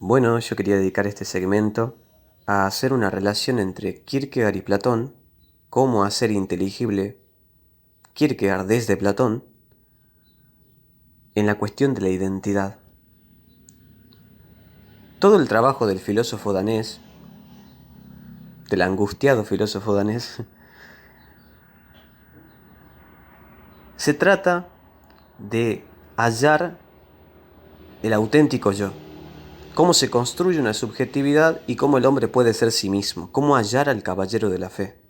Bueno, yo quería dedicar este segmento a hacer una relación entre Kierkegaard y Platón, cómo hacer inteligible Kierkegaard desde Platón en la cuestión de la identidad. Todo el trabajo del filósofo danés, del angustiado filósofo danés, se trata de hallar el auténtico yo, cómo se construye una subjetividad y cómo el hombre puede ser sí mismo, cómo hallar al caballero de la fe.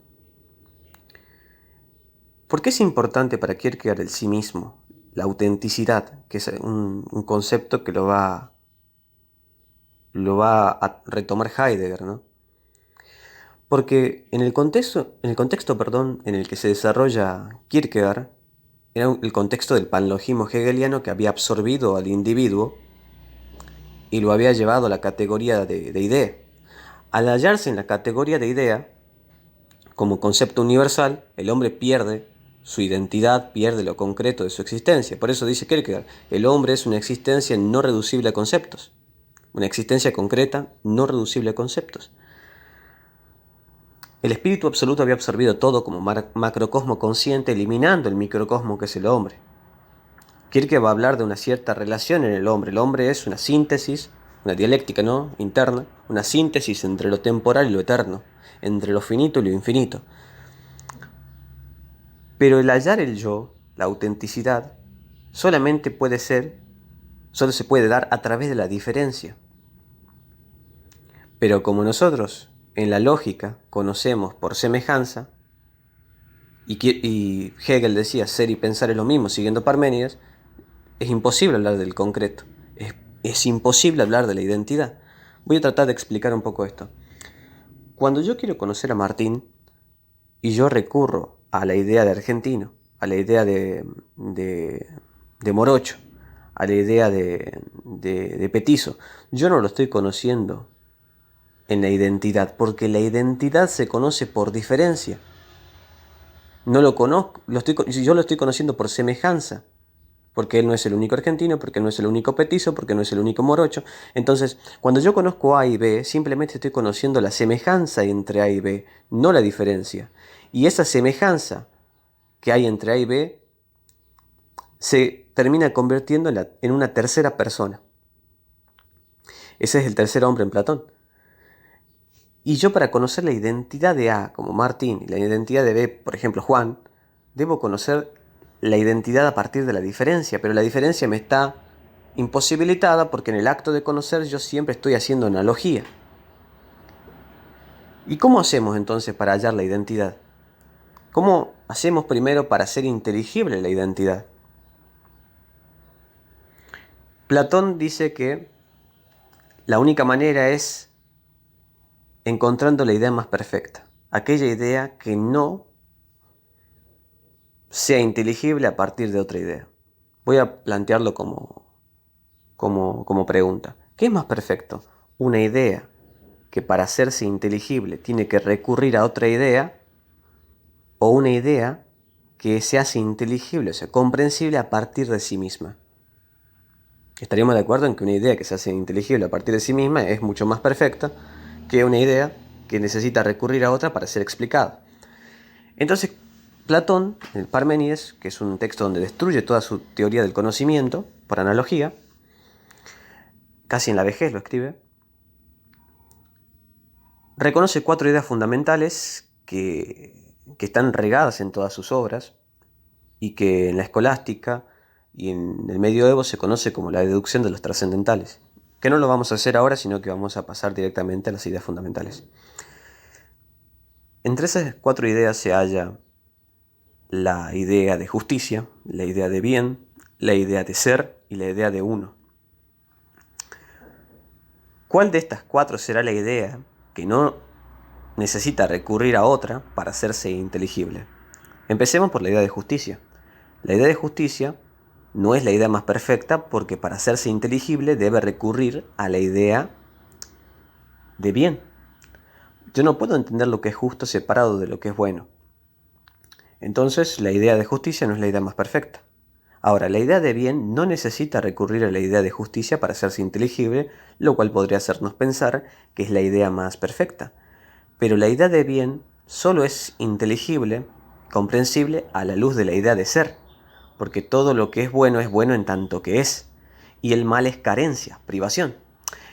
¿Por qué es importante para Kierkegaard el sí mismo? La autenticidad, que es un concepto que lo va a retomar Heidegger, ¿no? Porque en el contexto, en el que se desarrolla Kierkegaard, era el contexto del panlogismo hegeliano que había absorbido al individuo y lo había llevado a la categoría de idea. Al hallarse en la categoría de idea, como concepto universal, el hombre pierde su identidad, pierde lo concreto de su existencia. Por eso dice Kierkegaard, el hombre es una existencia no reducible a conceptos. Una existencia concreta, no reducible a conceptos. El espíritu absoluto había absorbido todo como macrocosmo consciente, eliminando el microcosmo que es el hombre. Kierkegaard va a hablar de una cierta relación en el hombre. El hombre es una síntesis, una dialéctica, ¿no?, interna, una síntesis entre lo temporal y lo eterno, entre lo finito y lo infinito. Pero el hallar el yo, la autenticidad, solo se puede dar a través de la diferencia. Pero como nosotros, en la lógica, conocemos por semejanza, y Hegel decía ser y pensar es lo mismo, siguiendo Parménides, es imposible hablar del concreto, es imposible hablar de la identidad. Voy a tratar de explicar un poco esto. Cuando yo quiero conocer a Martín, y yo recurro a la idea de argentino, a la idea de morocho, a la idea de petizo, yo no lo estoy conociendo en la identidad, porque la identidad se conoce por diferencia. No lo conozco, yo lo estoy conociendo por semejanza, porque él no es el único argentino, porque él no es el único petizo, porque no es el único morocho. Entonces, cuando yo conozco A y B, simplemente estoy conociendo la semejanza entre A y B, no la diferencia. Y esa semejanza que hay entre A y B se termina convirtiendo en una tercera persona. Ese es el tercer hombre en Platón. Y yo, para conocer la identidad de A, como Martín, y la identidad de B, por ejemplo, Juan, debo conocer la identidad a partir de la diferencia, pero la diferencia me está imposibilitada porque en el acto de conocer yo siempre estoy haciendo analogía. ¿Y cómo hacemos entonces para hallar la identidad? ¿Cómo hacemos primero para hacer inteligible la identidad? Platón dice que la única manera es encontrando la idea más perfecta, aquella idea que no sea inteligible a partir de otra idea. Voy a plantearlo como pregunta. ¿Qué es más perfecto? ¿Una idea que para hacerse inteligible tiene que recurrir a otra idea, o una idea que se hace inteligible, o sea, comprensible a partir de sí misma? Estaríamos de acuerdo en que una idea que se hace inteligible a partir de sí misma es mucho más perfecta que una idea que necesita recurrir a otra para ser explicada. Entonces, Platón, en el Parménides, que es un texto donde destruye toda su teoría del conocimiento, por analogía, casi en la vejez lo escribe, reconoce cuatro ideas fundamentales que están regadas en todas sus obras y que en la escolástica y en el medioevo se conoce como la deducción de los trascendentales, que no lo vamos a hacer ahora, sino que vamos a pasar directamente a las ideas fundamentales. Entre esas cuatro ideas se halla la idea de justicia, la idea de bien, la idea de ser y la idea de uno. ¿Cuál de estas cuatro será la idea que no necesita recurrir a otra para hacerse inteligible? Empecemos por la idea de justicia. La idea de justicia no es la idea más perfecta porque para hacerse inteligible debe recurrir a la idea de bien. Yo no puedo entender lo que es justo separado de lo que es bueno. Entonces, la idea de justicia no es la idea más perfecta. Ahora, la idea de bien no necesita recurrir a la idea de justicia para hacerse inteligible, lo cual podría hacernos pensar que es la idea más perfecta. Pero la idea de bien solo es inteligible, comprensible a la luz de la idea de ser, porque todo lo que es bueno en tanto que es, y el mal es carencia, privación.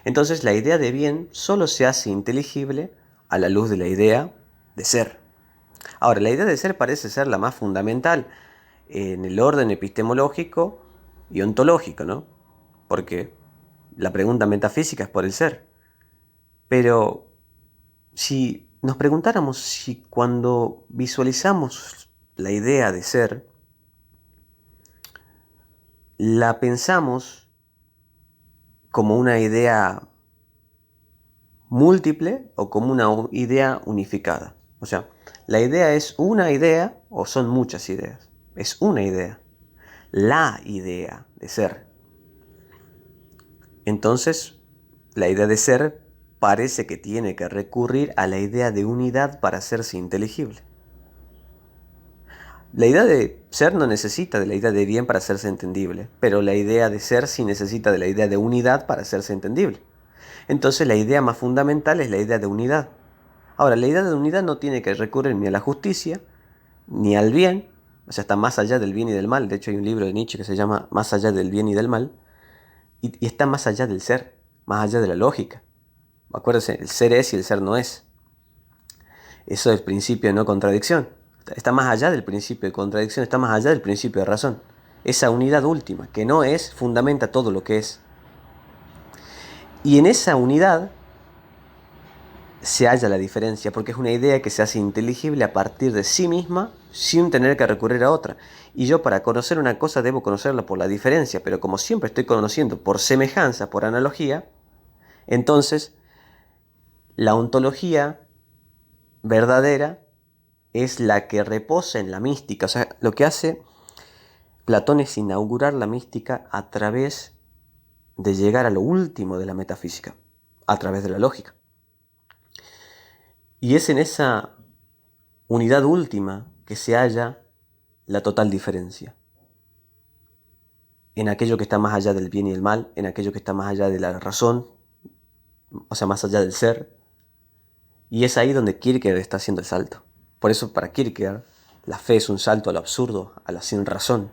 Entonces la idea de bien solo se hace inteligible a la luz de la idea de ser. Ahora, la idea de ser parece ser la más fundamental en el orden epistemológico y ontológico, ¿no? Porque la pregunta metafísica es por el ser. Pero si nos preguntáramos si cuando visualizamos la idea de ser, la pensamos como una idea múltiple o como una idea unificada. O sea, la idea es una idea o son muchas ideas. Es una idea. La idea de ser. Entonces, la idea de ser parece que tiene que recurrir a la idea de unidad para hacerse inteligible. La idea de ser no necesita de la idea de bien para hacerse entendible, pero la idea de ser sí necesita de la idea de unidad para hacerse entendible. Entonces la idea más fundamental es la idea de unidad. Ahora, la idea de unidad no tiene que recurrir ni a la justicia, ni al bien, o sea, está más allá del bien y del mal. De hecho, hay un libro de Nietzsche que se llama Más allá del bien y del mal, y está más allá del ser, más allá de la lógica. Acuérdense, el ser es y el ser no es. Eso es el principio de no contradicción. Está más allá del principio de contradicción, está más allá del principio de razón. Esa unidad última, que no es, fundamenta todo lo que es. Y en esa unidad se halla la diferencia, porque es una idea que se hace inteligible a partir de sí misma, sin tener que recurrir a otra. Y yo para conocer una cosa debo conocerla por la diferencia, pero como siempre estoy conociendo por semejanza, por analogía, entonces la ontología verdadera es la que reposa en la mística. O sea, lo que hace Platón es inaugurar la mística a través de llegar a lo último de la metafísica, a través de la lógica. Y es en esa unidad última que se halla la total diferencia. En aquello que está más allá del bien y el mal, en aquello que está más allá de la razón, o sea, más allá del ser. Y es ahí donde Kierkegaard está haciendo el salto. Por eso para Kierkegaard la fe es un salto a lo absurdo, a la sin razón,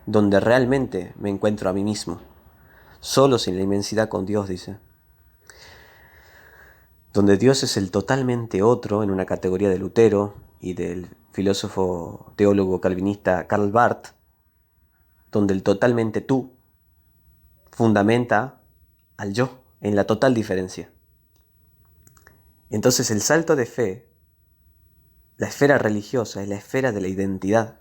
donde realmente me encuentro a mí mismo, solo sin la inmensidad con Dios, dice. Donde Dios es el totalmente otro en una categoría de Lutero y del filósofo teólogo calvinista Karl Barth, donde el totalmente tú fundamenta al yo en la total diferencia. Entonces el salto de fe, la esfera religiosa, es la esfera de la identidad,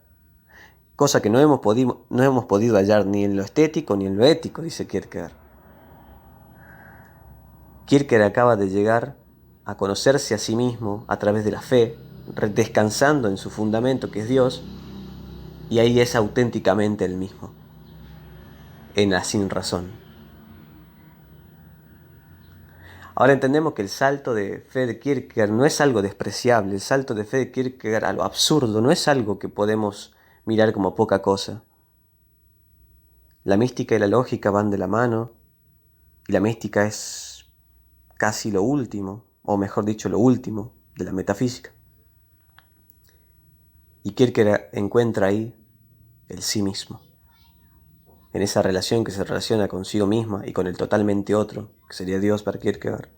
cosa que no hemos podido hallar ni en lo estético ni en lo ético, dice Kierkegaard. Kierkegaard acaba de llegar a conocerse a sí mismo a través de la fe, descansando en su fundamento que es Dios, y ahí es auténticamente el mismo, en la sin razón. Ahora entendemos que el salto de fe de Kierkegaard no es algo despreciable, el salto de fe de Kierkegaard a lo absurdo no es algo que podemos mirar como poca cosa. La mística y la lógica van de la mano, y la mística es casi lo último, o mejor dicho, lo último de la metafísica. Y Kierkegaard encuentra ahí el sí mismo, en esa relación que se relaciona consigo misma y con el totalmente otro, que sería Dios para Kierkegaard,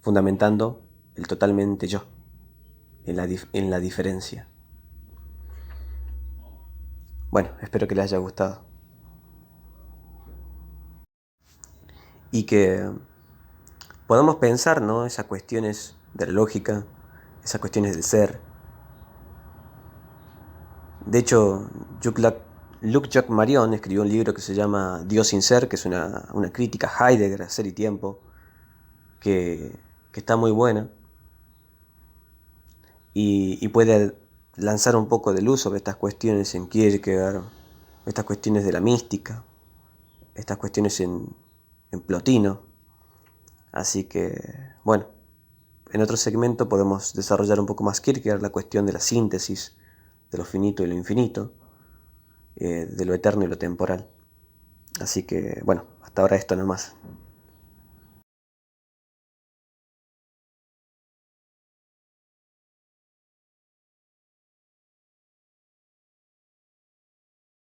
fundamentando el totalmente yo, en la diferencia. Bueno, espero que les haya gustado. Y que podamos pensar, ¿no?, esas cuestiones de la lógica, esas cuestiones del ser. De hecho, Luc-Jacques Marion escribió un libro que se llama Dios sin ser, que es una crítica a Heidegger, a Ser y Tiempo, que está muy buena y puede lanzar un poco de luz sobre estas cuestiones en Kierkegaard, estas cuestiones de la mística, estas cuestiones en Plotino. Así que, bueno, en otro segmento podemos desarrollar un poco más Kierkegaard, la cuestión de la síntesis de lo finito y lo infinito. de lo eterno y lo temporal. Así que, bueno, hasta ahora esto nomás.